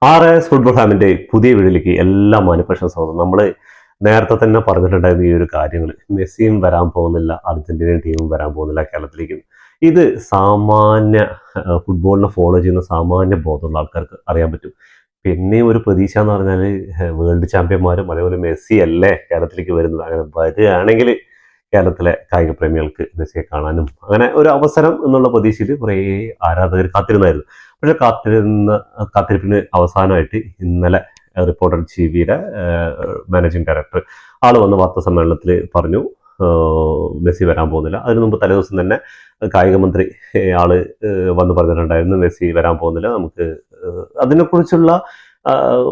RS football ഫാമിന്റെ പുതിയ വീഡിയോയിലേക്ക് എല്ലാ മാനുപ്രേക്ഷകർക്കും സ്വാഗതം. നമ്മൾ നേരത്തെ തന്നെ പറഞ്ഞിട്ടുണ്ടായിരുന്ന ഈ ഒരു കാര്യങ്ങൾ, മെസ്സിയും വരാൻ പോകുന്നില്ല, അർജന്റീനൻ ടീമും വരാൻ പോകുന്നില്ല കേരളത്തിലേക്ക്. ഇത് സാമാന്യ ഫുട്ബോളിനെ ഫോളോ ചെയ്യുന്ന സാമാന്യ ബോധമുള്ള ആൾക്കാർക്ക് അറിയാൻ പറ്റും. പിന്നെയും ഒരു പ്രതീക്ഷ എന്ന് പറഞ്ഞാൽ വേൾഡ് ചാമ്പ്യന്മാരും അതേപോലെ മെസ്സി അല്ലേ കേരളത്തിലേക്ക് വരുന്നത്. അങ്ങനെ വരികയാണെങ്കിൽ കേരളത്തിലെ കായിക പ്രേമികൾക്ക് മെസ്സിയെ കാണാനും അങ്ങനെ ഒരു അവസരം എന്നുള്ള പ്രതീക്ഷയിൽ കുറേ ആരാധകർ കാത്തിരുന്നായിരുന്നു. പക്ഷെ കാത്തിരിപ്പിന് അവസാനമായിട്ട് ഇന്നലെ റിപ്പോർട്ടർ ടിവിയുടെ മാനേജിംഗ് ഡയറക്ടർ ആള് വന്ന വാർത്താ സമ്മേളനത്തിൽ പറഞ്ഞു മെസ്സി വരാൻ പോകുന്നില്ല. അതിനു മുമ്പ് തലേദിവസം തന്നെ കായിക മന്ത്രി ആള് വന്ന് പറഞ്ഞിട്ടുണ്ടായിരുന്നു മെസ്സി വരാൻ പോകുന്നില്ല, നമുക്ക് അതിനെക്കുറിച്ചുള്ള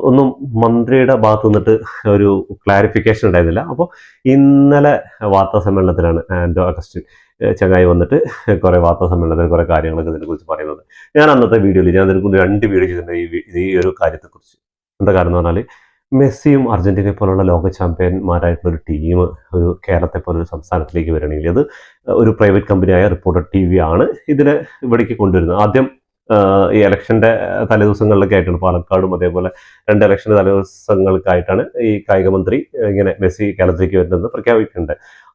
ഒന്നും മന്ത്രിയുടെ ഭാഗത്ത് നിന്നിട്ട് ഒരു ക്ലാരിഫിക്കേഷൻ ഉണ്ടായിരുന്നില്ല. അപ്പോൾ ഇന്നലെ വാർത്താ സമ്മേളനത്തിലാണ് ആൻഡോ അഗസ്റ്റിൻ ചങ്ങായി വന്നിട്ട് കുറേ വാർത്താ സമ്മേളനത്തിൽ കുറേ കാര്യങ്ങളൊക്കെ ഇതിനെക്കുറിച്ച് പറയുന്നത്. ഞാൻ അന്നത്തെ വീഡിയോയിൽ ഞാൻ ഇതിനെക്കുറിച്ച് 2 വീഡിയോ ചെയ്തിട്ടുണ്ട് ഈ ഒരു കാര്യത്തെക്കുറിച്ച്. എന്താ കാരണം എന്ന് പറഞ്ഞാൽ മെസ്സിയും അർജന്റീനയെ പോലുള്ള ലോക ചാമ്പ്യന്മാരായിട്ടുള്ള ഒരു ടീം ഒരു കേരളത്തെ പോലെ ഒരു സംസ്ഥാനത്തിലേക്ക് വരണമെങ്കിൽ അത് ഒരു പ്രൈവറ്റ് കമ്പനിയായ റിപ്പോർട്ടർ TV ആണ് ഇതിനെ ഇവിടേക്ക് കൊണ്ടുവരുന്നത്. ആദ്യം ഈ ഇലക്ഷന്റെ തലേദിവസങ്ങളിലൊക്കെ ആയിട്ടാണ്, പാലക്കാടും അതേപോലെ 2 ഇലക്ഷന്റെ തലേദിവസങ്ങൾക്കായിട്ടാണ് ഈ കായിക മന്ത്രി ഇങ്ങനെ മെസ്സി കേരളത്തിലേക്ക് വരുന്നത് പ്രഖ്യാപിക്കുന്നുണ്ട്.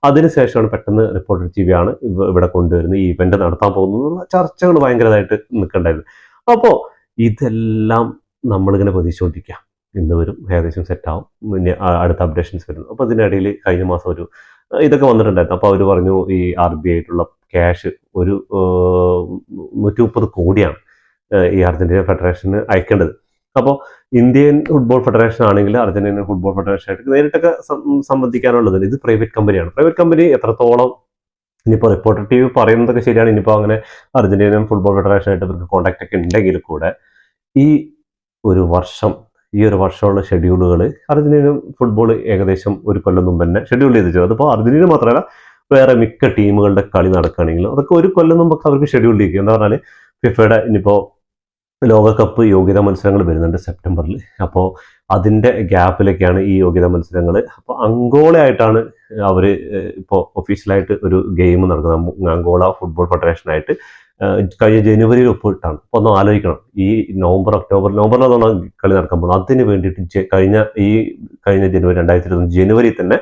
അതിനുശേഷമാണ് പെട്ടെന്ന് റിപ്പോർട്ടർ TV ആണ് ഇവിടെ കൊണ്ടുവരുന്നത്, ഈ ഇവന്റ് നടത്താൻ പോകുന്നുള്ള ചർച്ചകൾ ഭയങ്കരമായിട്ട് നിൽക്കണ്ടായിരുന്നു. അപ്പോൾ ഇതെല്ലാം നമ്മളിങ്ങനെ പ്രതീക്ഷിച്ചുകൊണ്ടിരിക്കുക, ഇന്ന് വരും, ഏകദേശം സെറ്റാവും, പിന്നെ അടുത്ത അപ്ഡേഷൻസ് വരുന്നു. അപ്പോൾ ഇതിനിടയിൽ കഴിഞ്ഞ മാസം ഒരു ഇതൊക്കെ വന്നിട്ടുണ്ടായിരുന്നു. അപ്പോൾ അവർ പറഞ്ഞു ഈ RBI ആയിട്ടുള്ള ക്യാഷ് ഒരു 130 കോടിയാണ് ഈ അർജന്റീന ഫെഡറേഷന് അയക്കേണ്ടത്. അപ്പോൾ ഇന്ത്യൻ ഫുട്ബോൾ ഫെഡറേഷൻ ആണെങ്കിൽ അർജന്റീന ഫുട്ബോൾ ഫെഡറേഷനായിട്ട് നേരിട്ടൊക്കെ സംബന്ധിക്കാനുള്ളത്. ഇത് പ്രൈവറ്റ് കമ്പനിയാണ്. പ്രൈവറ്റ് കമ്പനി എത്രത്തോളം ഇനിയിപ്പോൾ റിപ്പോർട്ടർ TV പറയുന്നതൊക്കെ ശരിയാണ്, ഇനിയിപ്പോൾ അങ്ങനെ അർജന്റീന ഫുട്ബോൾ ഫെഡറേഷനായിട്ട് ഇവർക്ക് കോൺടാക്ട് ഒക്കെ ഉണ്ടെങ്കിൽ കൂടെ ഈ ഒരു വർഷമുള്ള ഷെഡ്യൂളുകൾ അർജന്റീന ഫുട്ബോൾ ഏകദേശം ഒരു കൊല്ലം മുമ്പ് തന്നെ ഷെഡ്യൂൾ ചെയ്ത് വെച്ചത്. അതിപ്പോൾ അർജന്റീന മാത്രമല്ല വേറെ മിക്ക ടീമുകളുടെ കളി നടക്കുകയാണെങ്കിലും അതൊക്കെ ഒരു കൊല്ലം മുമ്പൊക്കെ അവർക്ക് ഷെഡ്യൂൾ ചെയ്യിക്കും. എന്താ പറഞ്ഞാൽ ഫിഫയുടെ ഇനിയിപ്പോൾ ലോകകപ്പ് യോഗ്യതാ മത്സരങ്ങൾ വരുന്നുണ്ട് സെപ്റ്റംബറിൽ. അപ്പോൾ അതിൻ്റെ ഗ്യാപ്പിലൊക്കെയാണ് ഈ യോഗ്യതാ മത്സരങ്ങൾ. അപ്പോൾ അങ്കോളയായിട്ടാണ് അവർ ഇപ്പോൾ ഒഫീഷ്യലായിട്ട് ഒരു ഗെയിം നടക്കുന്നത്. അങ്കോള ഫുട്ബോൾ ഫെഡറേഷനായിട്ട് കഴിഞ്ഞ ജനുവരിയിൽ ഒപ്പിട്ടാണ്. അപ്പോൾ ഒന്ന് ആലോചിക്കണം, ഈ നവംബറിലാണ് കളി നടക്കാൻ പോകുന്നത്. അതിന് വേണ്ടിയിട്ട് കഴിഞ്ഞ ജനുവരി 2020 ജനുവരി തന്നെ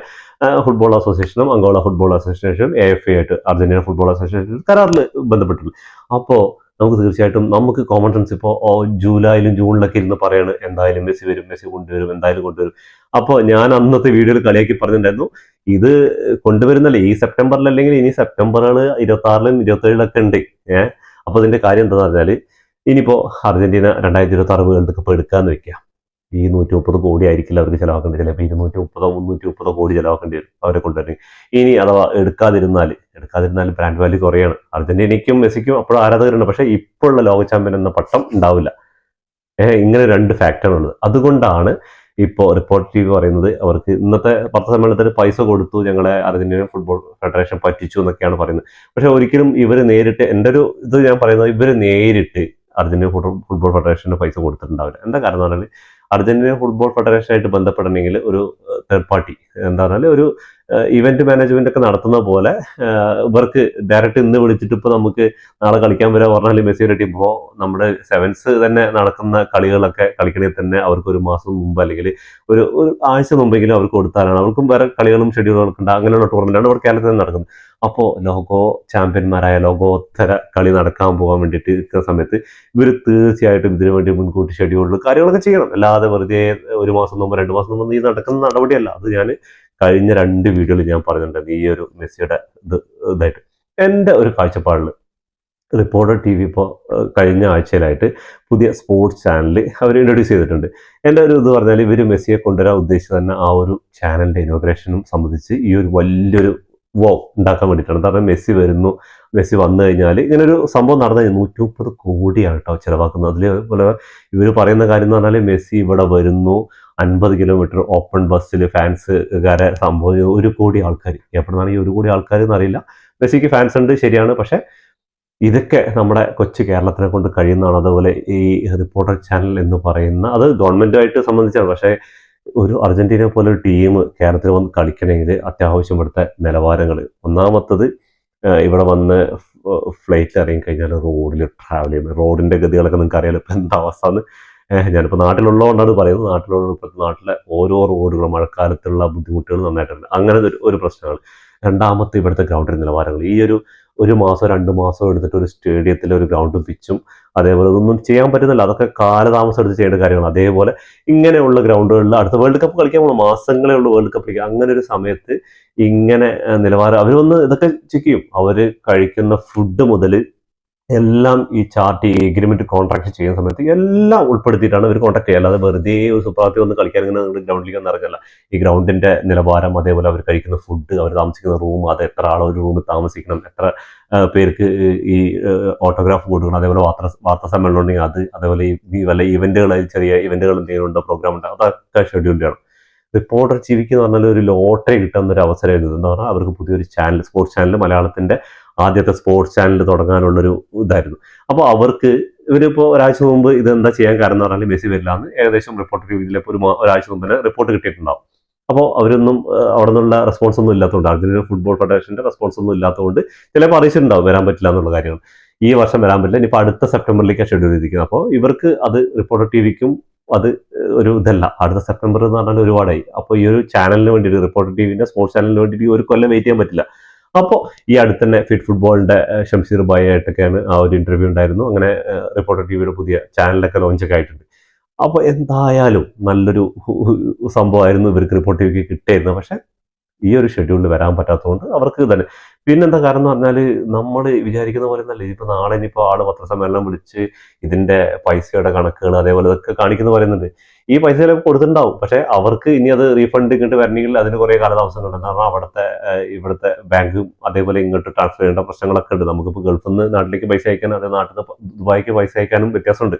ഫുട്ബോൾ അസോസിയേഷനും അങ്കോള ഫുട്ബോൾ അസോസിയേഷനും AFA ആയിട്ട് അർജന്റീന ഫുട്ബോൾ അസോസിയേഷൻ കരാറിൽ ബന്ധപ്പെട്ടിട്ടുണ്ട്. അപ്പോൾ നമുക്ക് തീർച്ചയായിട്ടും നമുക്ക് കോമൺ സെൻസ് ഇപ്പോൾ ജൂലൈയിലും ജൂണിലൊക്കെ ഇരുന്ന് പറയാണ് എന്തായാലും മെസ്സി വരും, മെസ്സി കൊണ്ടുവരും, എന്തായാലും കൊണ്ടുവരും. അപ്പോൾ ഞാൻ അന്നത്തെ വീഡിയോയിൽ കളിയാക്കി പറഞ്ഞിട്ടുണ്ടായിരുന്നു, ഇത് കൊണ്ടുവരുന്നല്ലേ ഈ സെപ്റ്റംബറിൽ, അല്ലെങ്കിൽ ഇനി സെപ്റ്റംബറുകൾ 26-ലും 27-ലൊക്കെ ഉണ്ട്. അപ്പോൾ ഇതിന്റെ കാര്യം എന്താണെന്ന് പറഞ്ഞാൽ ഇനിയിപ്പോൾ അർജന്റീന 2026 വേൾഡ് കപ്പ് എടുക്കാന്ന് വെക്കുക, ഈ 130 കോടി ആയിരിക്കില്ല അവർക്ക് ചിലവാക്കേണ്ടി, ചിലപ്പോൾ 230-330 കോടി ചിലവാക്കേണ്ടി വരും അവരെ കൊണ്ടുവരണം. ഇനി അഥവാ എടുക്കാതിരുന്നാൽ ബ്രാൻഡ് വാല്യൂ കുറയാണ്. അർജന്റീനയ്ക്കും മെസ്സിക്കും അപ്പോഴും ആരാധകരുണ്ട്, പക്ഷേ ഇപ്പോഴുള്ള ലോക ചാമ്പ്യൻ എന്ന പട്ടം ഉണ്ടാവില്ല. ഇങ്ങനെ 2 ഫാക്ടറുള്ളത്. അതുകൊണ്ടാണ് ഇപ്പോൾ റിപ്പോർട്ട് TV പറയുന്നത് അവർക്ക് ഇന്നത്തെ വാർത്താ സമ്മേളനത്തിന് പൈസ കൊടുത്തു, ഞങ്ങളെ അർജന്റീന ഫുട്ബോൾ ഫെഡറേഷൻ പറ്റിച്ചു എന്നൊക്കെയാണ് പറയുന്നത്. പക്ഷെ ഒരിക്കലും ഇവർ നേരിട്ട്, എൻ്റെ ഒരു ഇത് ഞാൻ പറയുന്നത്, ഇവർ നേരിട്ട് അർജന്റീന ഫുട്ബോൾ ഫെഡറേഷന് പൈസ കൊടുത്തിട്ടുണ്ടാവില്ല. എന്താ കാരണം എന്ന് പറഞ്ഞാൽ അർജന്റീന ഫുട്ബോൾ ഫെഡറേഷനായിട്ട് ബന്ധപ്പെടണമെങ്കിൽ ഒരു തേർഡ് പാർട്ടി, എന്താ പറഞ്ഞാൽ ഒരു ഇവന്റ് മാനേജ്മെന്റ് ഒക്കെ നടത്തുന്ന പോലെ ഇവർക്ക് ഡയറക്റ്റ് ഇന്ന് വിളിച്ചിട്ട് ഇപ്പോൾ നമുക്ക് നാളെ കളിക്കാൻ വരാൻ പറഞ്ഞാൽ മെസ്സിയുടെ ടീം ഇപ്പോൾ നമ്മുടെ സെവൻസ് തന്നെ നടക്കുന്ന കളികളൊക്കെ കളിക്കണമെങ്കിൽ തന്നെ അവർക്ക് ഒരു മാസം മുമ്പ് അല്ലെങ്കിൽ ഒരു ആഴ്ച മുമ്പെങ്കിലും അവർക്ക് കൊടുത്താലാണ്, അവർക്കും വേറെ കളികളും ഷെഡ്യൂളുകളൊക്കെ ഉണ്ട്. അങ്ങനെയുള്ള ടൂർണമെന്റാണ് അവർ കേരളത്തിൽ നിന്ന് നടക്കുന്നത്. അപ്പോൾ ചാമ്പ്യന്മാരായ ലോകോത്തര കളി നടക്കാൻ പോകാൻ വേണ്ടിയിട്ട് ഇരിക്കുന്ന സമയത്ത് ഇവർ തീർച്ചയായിട്ടും ഇതിനു വേണ്ടി മുൻകൂട്ടി ഷെഡ്യൂളിൽ കാര്യങ്ങളൊക്കെ ചെയ്യണം. അല്ലാതെ വെറുതെ ഒരു മാസം മുമ്പ് 2 മാസം മുമ്പ് ഈ നടക്കുന്ന നടപടിയല്ല. അത് ഞാൻ കഴിഞ്ഞ 2 വീഡിയോയിൽ ഞാൻ പറഞ്ഞിട്ടുണ്ട്. ഈ ഒരു മെസ്സിയുടെ ഇതായിട്ട് എൻ്റെ ഒരു കാഴ്ചപ്പാടിൽ റിപ്പോർട്ടർ TV ഇപ്പോൾ കഴിഞ്ഞ ആഴ്ചയിലായിട്ട് പുതിയ സ്പോർട്സ് ചാനൽ അവർ ഇൻട്രൊഡ്യൂസ് ചെയ്തിട്ടുണ്ട്. എൻ്റെ ഒരു ഇത് പറഞ്ഞാൽ ഇവർ മെസ്സിയെ കൊണ്ടുവരാൻ ഉദ്ദേശിച്ചത് തന്നെ ആ ഒരു ചാനലിൻ്റെ ഇനോഗ്രേഷനും സംബന്ധിച്ച് ഈ ഒരു വലിയൊരു ഉണ്ടാക്കാൻ വേണ്ടിയിട്ടാണ്. കാരണം മെസ്സി വന്നു കഴിഞ്ഞാൽ ഇങ്ങനൊരു സംഭവം നടന്നു കഴിഞ്ഞാൽ 130 കോടിയാണ് കേട്ടോ ചിലവാക്കുന്നത്. അതിൽ ഇവർ പറയുന്ന കാര്യം എന്ന് പറഞ്ഞാൽ മെസ്സി ഇവിടെ വരുന്നു, 50 കിലോമീറ്റർ ഓപ്പൺ ബസ്സിൽ ഫാൻസുകാരെ സംഭവം 1 കോടി ആൾക്കാർ. എപ്പോഴാണ് ഈ 1 കോടി ആൾക്കാർ എന്നറിയില്ല. മെസ്സിക്ക് ഫാൻസ് ഉണ്ട് ശരിയാണ്, പക്ഷെ ഇതൊക്കെ നമ്മുടെ കൊച്ചു കേരളത്തിനെ കൊണ്ട് കഴിയുന്നതാണ്. അതുപോലെ ഈ റിപ്പോർട്ടർ ചാനൽ എന്ന് പറയുന്ന അത് ഗവൺമെന്റുമായിട്ട് സംബന്ധിച്ചാണ്. പക്ഷേ ഒരു അർജന്റീന പോലെ ഒരു ടീം കേരളത്തിൽ വന്ന് കളിക്കണമെങ്കിൽ അത്യാവശ്യം ഇവിടുത്തെ നിലവാരങ്ങൾ, ഒന്നാമത്തത് ഇവിടെ വന്ന് ഫ്ലൈറ്റ് ഇറങ്ങി കഴിഞ്ഞാൽ റോഡിൽ ട്രാവൽ ചെയ്യുമ്പോൾ റോഡിന്റെ ഗതികളൊക്കെ നിങ്ങൾക്ക് അറിയാലോ ഇപ്പം എന്താ അവസ്ഥ എന്ന്. ഞാനിപ്പോൾ നാട്ടിലുള്ളതുകൊണ്ടാണ് പറയുന്നത്. ഇപ്പോൾ നാട്ടിലെ ഓരോ റോഡുകളും മഴക്കാലത്തുള്ള ബുദ്ധിമുട്ടുകൾ നന്നായിട്ടുണ്ട്. അങ്ങനെ ഒരു പ്രശ്നമാണ്. രണ്ടാമത്തെ ഇവിടുത്തെ ഗ്രൗണ്ടിൻ്റെ നിലവാരങ്ങൾ. ഒരു മാസം 2 മാസം എടുത്തിട്ട് ഒരു സ്റ്റേഡിയത്തിലെ ഒരു ഗ്രൗണ്ട് പിച്ചും അതേപോലെ ഇതൊന്നും ചെയ്യാൻ പറ്റുന്നില്ല. അതൊക്കെ കാലതാമസം എടുത്ത് ചെയ്യേണ്ട കാര്യങ്ങളാണ്. അതേപോലെ ഇങ്ങനെയുള്ള ഗ്രൗണ്ടുകളിൽ അടുത്ത വേൾഡ് കപ്പ് കളിക്കാൻ പോകുന്ന മാസങ്ങളേ ഉള്ളൂ വേൾഡ് കപ്പ് കളിക്കുക. അങ്ങനെ ഒരു സമയത്ത് ഇങ്ങനെ നിലവാരം അവരൊന്ന് ഇതൊക്കെ ചെക്ക് ചെയ്യും. അവർ കഴിക്കുന്ന ഫുഡ് മുതൽ എല്ലാം ഈ ചാർട്ട് ഈ എഗ്രിമെന്റ് കോൺട്രാക്ട് ചെയ്യുന്ന സമയത്ത് എല്ലാം ഉൾപ്പെടുത്തിയിട്ടാണ് ഇവർ കോൺട്രാക്ട് ചെയ്യുക. അല്ലാതെ വെറുതെ ഒരു സുപ്രാത്തി വന്ന് കളിക്കാൻ ഇങ്ങനെ ഗ്രൗണ്ടിലേക്ക് ഒന്നും ഇറങ്ങില്ല. ഈ ഗ്രൗണ്ടിന്റെ നിലവാരം, അതേപോലെ അവർ കഴിക്കുന്ന ഫുഡ്, അവർ താമസിക്കുന്ന റൂം, അത് എത്ര ആൾ ഒരു റൂമിൽ താമസിക്കണം, എത്ര പേർക്ക് ഈ ഓട്ടോഗ്രാഫ് കൊടുക്കണം, അതേപോലെ വാർത്താ സമ്മേളനം ഉണ്ടെങ്കിൽ അത്, അതേപോലെ ഈ വല്ല ഇവന്റുകൾ, ചെറിയ ഇവന്റുകൾ എന്തെങ്കിലും ഉണ്ടോ, പ്രോഗ്രാം ഉണ്ടോ, അതൊക്കെ ഷെഡ്യൂൾ ചെയ്യണം. റിപ്പോർട്ടർ ടിവിക്ക് എന്ന് പറഞ്ഞാൽ ഒരു ലോട്ടറി കിട്ടുന്ന ഒരു അവസരമായിരുന്നു. എന്താ പറഞ്ഞാൽ അവർക്ക് പുതിയൊരു ചാനൽ, സ്പോർട്സ് ചാനൽ, മലയാളത്തിന്റെ ആദ്യത്തെ സ്പോർട്സ് ചാനൽ തുടങ്ങാനുള്ളൊരു ഇതായിരുന്നു. അപ്പോൾ അവർക്ക് ഇവരിപ്പോൾ ഒരാഴ്ച മുമ്പ് ഇത് എന്താ ചെയ്യാൻ കാരണം എന്ന് പറഞ്ഞാൽ മെസ്സി വരില്ല എന്ന് ഏകദേശം റിപ്പോർട്ടർ ടിവിയിലിപ്പോൾ ഒരാഴ്ച മുമ്പ് തന്നെ റിപ്പോർട്ട് കിട്ടിയിട്ടുണ്ടാവും. അപ്പോൾ അവരൊന്നും അവിടെ നിന്നുള്ള റെസ്പോൺസ് ഒന്നും ഇല്ലാത്തതുകൊണ്ട്, അർജന്റീന ഫുട്ബോൾ ഫെഡറേഷന്റെ റെസ്പോൺസ് ഒന്നും ഇല്ലാത്തതുകൊണ്ട് ചിലപ്പോൾ അറിയിച്ചിട്ടുണ്ടാവും വരാൻ പറ്റില്ല എന്നുള്ള കാര്യങ്ങൾ. ഈ വർഷം വരാൻ പറ്റില്ല, ഇനിയിപ്പോൾ അടുത്ത സെപ്റ്റംബറിലേക്കാണ് ഷെഡ്യൂൾ ചെയ്തിരിക്കുന്നത്. അപ്പോൾ ഇവർക്ക് അത് റിപ്പോർട്ടർ ടിവിക്കും അത് ഒരു ഇതല്ല. അടുത്ത സെപ്റ്റംബർ എന്ന് പറഞ്ഞാൽ ഒരുപാടായി. അപ്പോൾ ഈ ഒരു ചാനലിന് വേണ്ടിയിട്ട്, റിപ്പോർട്ടർ ടിവിന്റെ സ്പോർട്സ് ചാനലിന് വേണ്ടിയിട്ട് ഒരു കൊല്ലം വെയിറ്റ് ചെയ്യാൻ പറ്റില്ല. അപ്പോൾ ഈ അടുത്ത് തന്നെ ഫിറ്റ് ഫുട്ബോളിന്റെ ഷംസീർ ഭായി ആയിട്ടൊക്കെയാണ് ആ ഒരു ഇന്റർവ്യൂ ഉണ്ടായിരുന്നു. അങ്ങനെ റിപ്പോർട്ടർ ടിവിയുടെ പുതിയ ചാനലൊക്കെ ലോഞ്ചൊക്കെ ആയിട്ടുണ്ട്. അപ്പോൾ എന്തായാലും നല്ലൊരു സംഭവമായിരുന്നു ഇവർക്ക് റിപ്പോർട്ട് ടിവിക്ക് കിട്ടിയിരുന്നത്. പക്ഷെ ഈ ഒരു ഷെഡ്യൂളിൽ വരാൻ പറ്റാത്തതുകൊണ്ട് അവർക്ക് തന്നെ. പിന്നെന്താ കാരണം എന്ന് പറഞ്ഞാൽ നമ്മൾ വിചാരിക്കുന്ന പോലെ ഒന്നല്ല. ഇനിയിപ്പോൾ നാളെ ഇനിയിപ്പോൾ ആള് പത്രസമ്മേളനം വിളിച്ച് ഇതിന്റെ പൈസയുടെ കണക്കുകൾ അതേപോലെ ഇതൊക്കെ കാണിക്കുന്ന പറയുന്നുണ്ട്. ഈ പൈസ ചിലപ്പോൾ കൊടുത്തിട്ടുണ്ടാവും. പക്ഷെ അവർക്ക് ഇനി അത് റീഫണ്ട് ഇങ്ങോട്ട് വരണമെങ്കിൽ അതിന് കുറേ കാലതാമസങ്ങളുണ്ട്. കാരണം ഇവിടുത്തെ ബാങ്കും അതേപോലെ ഇങ്ങോട്ട് ട്രാൻസ്ഫർ ചെയ്യേണ്ട പ്രശ്നങ്ങളൊക്കെ ഉണ്ട്. നമുക്കിപ്പോൾ ഗൾഫിൽ നിന്ന് നാട്ടിലേക്ക് പൈസ അയക്കാനും അതേ നാട്ടിൽ നിന്ന് ദുബായിക്ക് പൈസ അയക്കാനും വ്യത്യാസമുണ്ട്.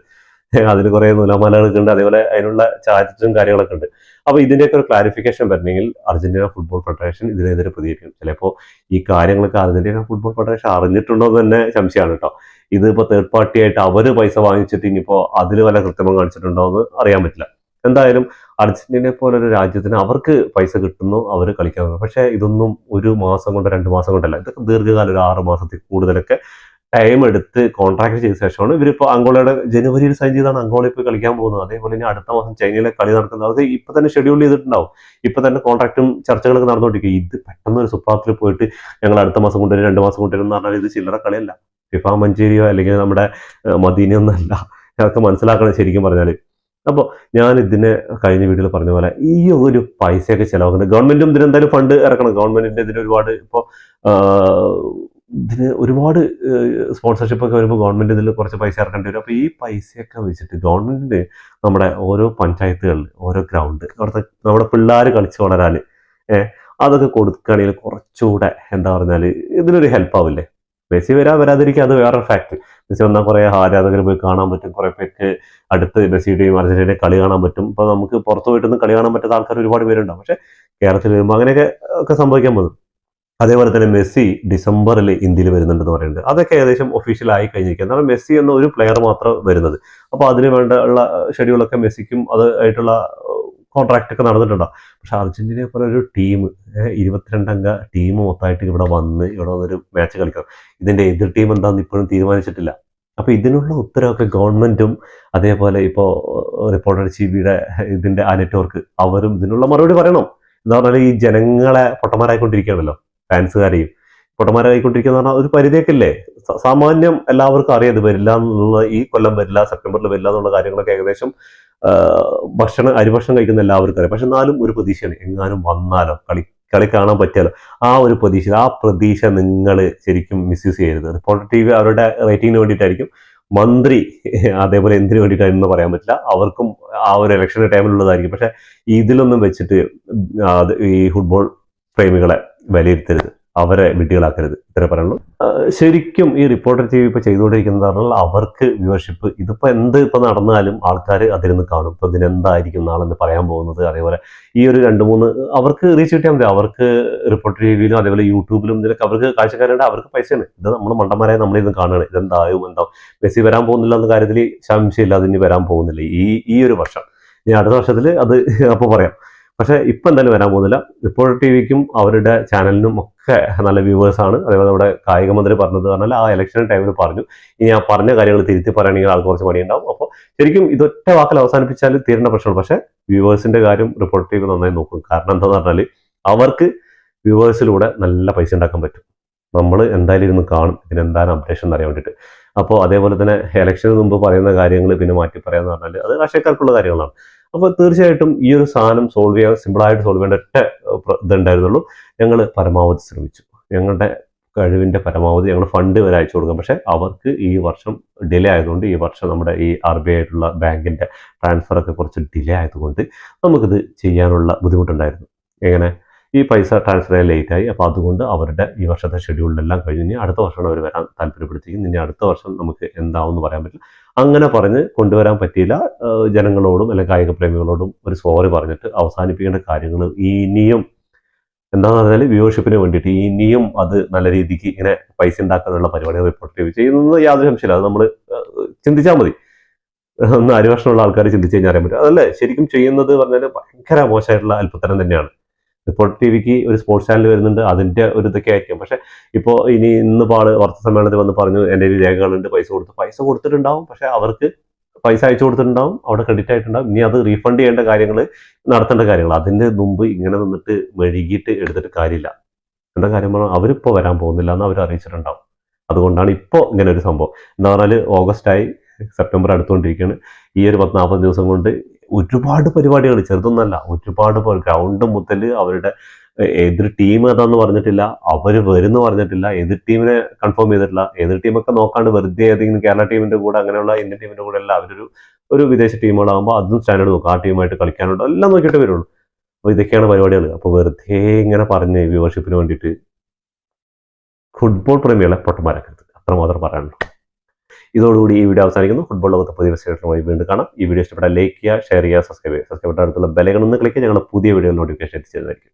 അതിന് കുറേ നൂലാമാലകളൊക്കെ ഉണ്ട്. അതേപോലെ അതിനുള്ള ചാർജസും കാര്യങ്ങളൊക്കെ ഉണ്ട്. അപ്പോൾ ഇതിന്റെയൊക്കെ ഒരു ക്ലാരിഫിക്കേഷൻ വരണമെങ്കിൽ അർജന്റീന ഫുട്ബോൾ ഫെഡറേഷൻ ഇതിനെതിരെ പ്രതികരിക്കും. ചിലപ്പോൾ ഈ കാര്യങ്ങളൊക്കെ അർജന്റീന ഫുട്ബോൾ ഫെഡറേഷൻ അറിഞ്ഞിട്ടുണ്ടോ എന്ന് തന്നെ സംശയമാണ് കേട്ടോ. ഇതിപ്പോൾ തേർഡ് പാർട്ടി ആയിട്ട് അവർ പൈസ വാങ്ങിച്ചിട്ട് ഇനിയിപ്പോൾ അതിൽ വല്ല കൃത്രിമം കാണിച്ചിട്ടുണ്ടോ എന്ന് അറിയാൻ പറ്റില്ല. എന്തായാലും അർജന്റീനയെ പോലൊരു രാജ്യത്തിന് അവർക്ക് പൈസ കിട്ടുന്നു, അവർ കളിക്കാൻ. പക്ഷേ ഇതൊന്നും 1 മാസം കൊണ്ട് 2 മാസം കൊണ്ടല്ല. ഇതൊക്കെ ദീർഘകാലം, ഒരു 6 മാസത്തിൽ കൂടുതലൊക്കെ ടൈം എടുത്ത് കോൺട്രാക്ട് ചെയ്ത ശേഷമാണ് ഇവരിപ്പോൾ അങ്കോളയുടെ ജനുവരിയിൽ സൈൻ ചെയ്താണ് അങ്കോള ഇപ്പോൾ കളിക്കാൻ പോകുന്നത്. അതേപോലെ ഇനി അടുത്ത മാസം ചൈനയിലെ കളി നടക്കുന്നത്. അത് ഇപ്പൊ തന്നെ ഷെഡ്യൂൾ ചെയ്തിട്ടുണ്ടാവും. ഇപ്പൊ തന്നെ കോൺട്രാക്റ്റും ചർച്ചകളൊക്കെ നടന്നുകൊണ്ടിരിക്കും. ഇത് പെട്ടെന്ന് ഒരു സുപ്രാത്തിൽ പോയിട്ട് ഞങ്ങൾ അടുത്ത മാസം കൊണ്ടുവരും 2 മാസം കൊണ്ടുവരും എന്ന് പറഞ്ഞാൽ ഇത് ചില്ലറ കളിയല്ല. ഫിഫ മഞ്ചേരിയോ അല്ലെങ്കിൽ നമ്മുടെ മദീനയൊന്നല്ല. അതൊക്കെ മനസ്സിലാക്കണം ശരിക്കും പറഞ്ഞാൽ. അപ്പോൾ ഞാൻ ഇതിനെ കഴിഞ്ഞ വീഡിയോയിൽ പറഞ്ഞ പോലെ ഈ ഒരു പൈസയൊക്കെ ചിലവാക്കുന്നുണ്ട്. ഗവൺമെന്റും ഇതിനെന്തായാലും ഫണ്ട് ഇറക്കണം. ഗവൺമെന്റിന്റെ ഇതിന് ഒരുപാട് ഇപ്പോൾ ഇതിന് ഒരുപാട് സ്പോൺസർഷിപ്പ് ഒക്കെ വരുമ്പോൾ ഗവൺമെന്റ് ഇതിൽ കുറച്ച് പൈസ ഇറക്കേണ്ടി വരും. അപ്പോൾ ഈ പൈസയൊക്കെ വെച്ചിട്ട് ഗവൺമെന്റിന് നമ്മുടെ ഓരോ പഞ്ചായത്തുകളിൽ ഓരോ ഗ്രൗണ്ട് അവിടുത്തെ നമ്മുടെ പിള്ളേർ കളിച്ച് വളരാൻ അതൊക്കെ കൊടുക്കുകയാണെങ്കിൽ കുറച്ചുകൂടെ എന്താ പറഞ്ഞാൽ ഇതിനൊരു ഹെൽപ്പ് ആവില്ലേ. മെസ്സി വരാതിരിക്കുക അത് വേറെ ഫാക്ട്. മെസ്സി വന്നാൽ കുറേ ആരാധകർ പോയി കാണാൻ പറ്റും. കുറേ പേർക്ക് അടുത്ത് മെസ്സിയുടെയും അർജന്റീനയുടെ കളി കാണാൻ പറ്റും. ഇപ്പോൾ നമുക്ക് പുറത്ത് പോയിട്ടൊന്നും കളി കാണാൻ പറ്റാത്ത ആൾക്കാർ ഒരുപാട് പേരുണ്ടാവും. പക്ഷേ കേരളത്തിൽ വരുമ്പോൾ അങ്ങനെയൊക്കെ സംഭവിക്കാൻ പോകും. അതേപോലെ തന്നെ മെസ്സി ഡിസംബറിൽ ഇന്ത്യയിൽ വരുന്നുണ്ടെന്ന് പറയുന്നുണ്ട്. അതൊക്കെ ഏകദേശം ഒഫീഷ്യൽ ആയി കഴിഞ്ഞിരിക്കുക. എന്നാൽ മെസ്സി എന്ന ഒരു പ്ലെയർ മാത്രം വരുന്നത്. അപ്പോൾ അതിന് വേണ്ടിയുള്ള ഷെഡ്യൂളൊക്കെ മെസ്സിക്കും അത് ആയിട്ടുള്ള കോൺട്രാക്റ്റ് ഒക്കെ നടന്നിട്ടുണ്ടാവും. പക്ഷെ അർജന്റീനയെ പോലെ ഒരു ടീം 22 അംഗ ടീം മൊത്തമായിട്ട് ഇവിടെ വന്നൊരു മാച്ച് കളിക്കാം. ഇതിന്റെ എതിർ ടീം എന്താണെന്ന് ഇപ്പോഴും തീരുമാനിച്ചിട്ടില്ല. അപ്പോൾ ഇതിനുള്ള ഉത്തരവൊക്കെ ഗവൺമെന്റും അതേപോലെ ഇപ്പോൾ റിപ്പോർട്ടർ ടിവിയുടെ ഇതിന്റെ ആ നെറ്റ്വർക്ക് അവരും ഇതിനുള്ള മറുപടി പറയണം. എന്താ പറഞ്ഞാൽ ഈ ജനങ്ങളെ പൊട്ടന്മാരായിക്കൊണ്ടിരിക്കുകയാണല്ലോ, ഫാൻസുകാരെയും പൊട്ടന്മാരായിക്കൊണ്ടിരിക്കുന്ന പറഞ്ഞാൽ ഒരു പരിധിയൊക്കെ ഇല്ലേ. സാമാന്യം എല്ലാവർക്കും അറിയാം ഇത് വരില്ല എന്നുള്ള, ഈ കൊല്ലം വരില്ല, സെപ്റ്റംബറിൽ വരില്ല എന്നുള്ള കാര്യങ്ങളൊക്കെ ഏകദേശം അരിഭക്ഷണം കഴിക്കുന്ന എല്ലാവർക്കും അറിയാം. പക്ഷെ എന്നാലും ഒരു പ്രതീക്ഷയാണ്, എങ്ങാനും വന്നാലോ കളി കാണാൻ പറ്റിയാലോ ആ ഒരു പ്രതീക്ഷ നിങ്ങൾ ശരിക്കും മിസ്യൂസ് ചെയ്യരുത്. റിപ്പോർട്ടർ ടിവി അവരുടെ റേറ്റിങ്ങിന് വേണ്ടിയിട്ടായിരിക്കും, മന്ത്രി അതേപോലെ എന്തിനു വേണ്ടിയിട്ടാണെന്ന് പറയാൻ പറ്റില്ല. അവർക്കും ആ ഒരു ഇലക്ഷൻ ടൈമിലുള്ളതായിരിക്കും. പക്ഷെ ഇതിലൊന്നും വെച്ചിട്ട് ഈ ഫുട്ബോൾ പ്രേമികളെ വിലയിരുത്തരുത്, അവരെ വിഡ്ഢികളാക്കരുത്. ഇത്ര പറയുള്ളൂ. ശരിക്കും ഈ റിപ്പോർട്ടർ ടിവി ഇപ്പോൾ ചെയ്തുകൊണ്ടിരിക്കുന്നത് പറഞ്ഞാൽ അവർക്ക് വ്യൂവർഷിപ്പ്, ഇതിപ്പോൾ ഇപ്പോൾ നടന്നാലും ആൾക്കാർ അതിരുന്ന് കാണും. ഇപ്പോൾ ഇതിനെന്തായിരിക്കും നാളെന്ന് പറയാൻ പോകുന്നത്. അതേപോലെ ഈ ഒരു 2-3 അവർക്ക് റീച്ച് കിട്ടിയാൽ മതി. അവർക്ക് റിപ്പോർട്ടർ ടിവിയിലും അതേപോലെ യൂട്യൂബിലും ഇതിലൊക്കെ അവർക്ക് കാഴ്ചക്കാരുണ്ട്, അവർക്ക് പൈസയാണ്. ഇത് നമ്മൾ മണ്ടന്മാരെ നമ്മളിന്ന് കാണുകയാണ്. ഇതെന്താവും മെസ്സി വരാൻ പോകുന്നില്ല എന്ന കാര്യത്തിൽ സംശയമില്ല. അതിന് വരാൻ പോകുന്നില്ല ഈ ഒരു വർഷം. ഇനി അടുത്ത വർഷത്തിൽ അത് അപ്പോൾ പറയാം. പക്ഷേ ഇപ്പം എന്തായാലും വരാൻ പോകുന്നില്ല. റിപ്പോർട്ടർ ടി വിക്കും അവരുടെ ചാനലിനും ഒക്കെ നല്ല വ്യൂവേഴ്സാണ്. അതേപോലെ നമ്മുടെ കായിക മന്ത്രി പറഞ്ഞത് പറഞ്ഞാൽ ആ ഇലക്ഷൻ ടൈമിൽ പറഞ്ഞു, ഇനി ആ പറഞ്ഞ കാര്യങ്ങൾ തിരുത്തി പറയുകയാണെങ്കിൽ ആൾക്ക് കുറച്ച് പണിയുണ്ടാവും. അപ്പോൾ ശരിക്കും ഇതൊറ്റ വാക്കിൽ അവസാനിപ്പിച്ചാൽ തീരേണ്ട പ്രശ്നമാണ്. പക്ഷേ വ്യൂവേഴ്സിന്റെ കാര്യം റിപ്പോർട്ടർ ടി വി നന്നായി നോക്കും. കാരണം എന്താണെന്ന് പറഞ്ഞാൽ അവർക്ക് വ്യൂവേഴ്സിലൂടെ നല്ല പൈസ ഉണ്ടാക്കാൻ പറ്റും. നമ്മൾ എന്തായാലും ഇരുന്ന് കാണും ഇതിനെന്താണ് അപ്ഡേഷൻ എന്ന് അറിയാൻ വേണ്ടിയിട്ട്. അപ്പോൾ അതേപോലെ തന്നെ ഇലക്ഷന് മുമ്പ് പറയുന്ന കാര്യങ്ങൾ പിന്നെ മാറ്റി പറയാന്ന് പറഞ്ഞാൽ അത് രാഷ്ട്രീയക്കാർക്കുള്ള കാര്യങ്ങളാണ്. അപ്പോൾ തീർച്ചയായിട്ടും ഈ ഒരു സാധനം സോൾവ് ചെയ്യാൻ സിമ്പിളായിട്ട് സോൾവ് ചെയ്യേണ്ട ഒറ്റ ഇതുണ്ടായിരുന്നുള്ളൂ. ഞങ്ങൾ പരമാവധി ശ്രമിച്ചു, ഞങ്ങളുടെ കഴിവിൻ്റെ പരമാവധി ഞങ്ങൾ ഫണ്ട് വരെ അയച്ചു കൊടുക്കാം. പക്ഷേ അവർക്ക് ഈ വർഷം ഡിലേ ആയതുകൊണ്ട്, ഈ വർഷം നമ്മുടെ ഈ RBI ആയിട്ടുള്ള ബാങ്കിൻ്റെ ട്രാൻസ്ഫറൊക്കെ കുറച്ച് ഡിലേ ആയതുകൊണ്ട് നമുക്കിത് ചെയ്യാനുള്ള ബുദ്ധിമുട്ടുണ്ടായിരുന്നു. എങ്ങനെ ഈ പൈസ ട്രാൻസ്ഫർ ചെയ്യാൻ ലേറ്റായി. അപ്പോൾ അതുകൊണ്ട് അവരുടെ ഈ വർഷത്തെ ഷെഡ്യൂളിലെല്ലാം കഴിഞ്ഞ് ഇനി അടുത്ത വർഷമാണ് അവർ വരാൻ താല്പര്യപ്പെടുത്തിയിരിക്കുന്നത്. ഇനി അടുത്ത വർഷം നമുക്ക് എന്താവും എന്ന് പറയാൻ പറ്റില്ല. അങ്ങനെ പറഞ്ഞ് കൊണ്ടുവരാൻ പറ്റിയില്ല. ജനങ്ങളോടും അല്ലെങ്കിൽ കായിക പ്രേമികളോടും ഒരു സോറി പറഞ്ഞിട്ട് അവസാനിപ്പിക്കേണ്ട കാര്യങ്ങൾ ഇനിയും എന്താണെന്ന് പറഞ്ഞാൽ വ്യൂവർഷിപ്പിന് വേണ്ടിയിട്ട് ഇനിയും അത് നല്ല രീതിക്ക് ഇങ്ങനെ പൈസ ഉണ്ടാക്കാനുള്ള പരിപാടികൾ റിപ്പോർട്ട് ടി വി ചെയ്യുന്നത് യാതൊരു സംശയമില്ല. അത് നമ്മൾ ചിന്തിച്ചാൽ മതി. ഒന്ന് അരിവർഷമുള്ള ആൾക്കാർ ചിന്തിച്ച് കഴിഞ്ഞാൽ അറിയാൻ പറ്റും. അതല്ലേ ശരിക്കും ചെയ്യുന്നത് പറഞ്ഞാൽ ഭയങ്കര മോശമായിട്ടുള്ള അല്പത്തരം തന്നെയാണ്. റിപ്പോർട്ടർ ടി വിക്ക് ഒരു സ്പോർട്സ് ചാനൽ വരുന്നുണ്ട്, അതിൻ്റെ ഒരു ഇതൊക്കെ ആയിരിക്കും. പക്ഷേ ഇപ്പോൾ ഇന്നിപ്പോൾ ആൾ വാർത്താ സമ്മേളനത്തിൽ വന്ന് പറഞ്ഞു എൻ്റെ ഒരു രേഖകളുണ്ട്, പൈസ കൊടുത്തിട്ടുണ്ടാവും. പക്ഷേ അവർക്ക് പൈസ അയച്ചു കൊടുത്തിട്ടുണ്ടാവും, അവിടെ ക്രെഡിറ്റ് ആയിട്ടുണ്ടാവും. ഇനി അത് റീഫണ്ട് ചെയ്യേണ്ട കാര്യങ്ങൾ, നടത്തേണ്ട കാര്യങ്ങൾ, അതിൻ്റെ മുമ്പ് ഇങ്ങനെ നിന്നിട്ട് മെഴുകിയിട്ട് എടുത്തിട്ട് കാര്യമില്ല. എന്താ കാര്യം പറഞ്ഞാൽ അവരിപ്പോൾ വരാൻ പോകുന്നില്ല എന്ന് അവർ അറിയിച്ചിട്ടുണ്ടാവും. അതുകൊണ്ടാണ് ഇപ്പോൾ ഇങ്ങനെ ഒരു സംഭവം. എന്താ പറഞ്ഞാൽ ഓഗസ്റ്റായി, സെപ്റ്റംബർ അടുത്തുകൊണ്ടിരിക്കുകയാണ്. ഈ ഒരു 40 ദിവസം കൊണ്ട് ഒരുപാട് പരിപാടികൾ, ചെറുതൊന്നല്ല, ഒരുപാട് ഗ്രൗണ്ട് മുതൽ അവരുടെ എതിർ ടീം ഏതാന്ന് പറഞ്ഞിട്ടില്ല, അവർ വരുന്നു പറഞ്ഞിട്ടില്ല, എതിർ ടീമിനെ കൺഫേം ചെയ്തിട്ടില്ല. എതിർ ടീമൊക്കെ നോക്കാണ്ട് വെറുതെ ഏതെങ്കിലും കേരള ടീമിന്റെ കൂടെ അങ്ങനെയുള്ള ഇന്ത്യൻ ടീമിന്റെ കൂടെ അല്ല, ഒരു വിദേശ ടീമുകളാകുമ്പോൾ അതും സ്റ്റാൻഡേർഡ് നോക്കും, ആ ടീമായിട്ട് കളിക്കാനുണ്ടോ എല്ലാം നോക്കിയിട്ട് വരുള്ളൂ. അപ്പോൾ ഇതൊക്കെയാണ് പരിപാടികൾ. അപ്പോൾ വെറുതെ ഇങ്ങനെ പറഞ്ഞ് വ്യൂവർഷിപ്പിന് വേണ്ടിയിട്ട് ഫുട്ബോൾ പ്രേമികളെ പൊട്ടന്മാരാക്കരുത്, അത്രമാത്രം പറയാനുള്ളൂ. ഇതോടുകൂടി ഈ വീഡിയോ അവസാനിക്കുന്നു. ഫുട്ബോൾ ലോകത്തെ പുതിയ വിശേഷങ്ങളുമായി വീണ്ടും കാണാം. ഈ വീഡിയോ ഇഷ്ടപ്പെട്ടാൽ ലൈക്ക് ചെയ്യുക, ഷെയർ ചെയ്യുക, സബ്സ്ക്രൈബ് ചെയ്യുക. സബ്സ്ക്രൈബ് അടുത്തുള്ള ബെലൈക്കൺ ഒന്ന് ക്ലിക്ക് ചെയ്യുക. ഞങ്ങളുടെ പുതിയ വീഡിയോ നോട്ടിഫിക്കേഷൻ എത്തിച്ചേരുന്നതായിരിക്കും.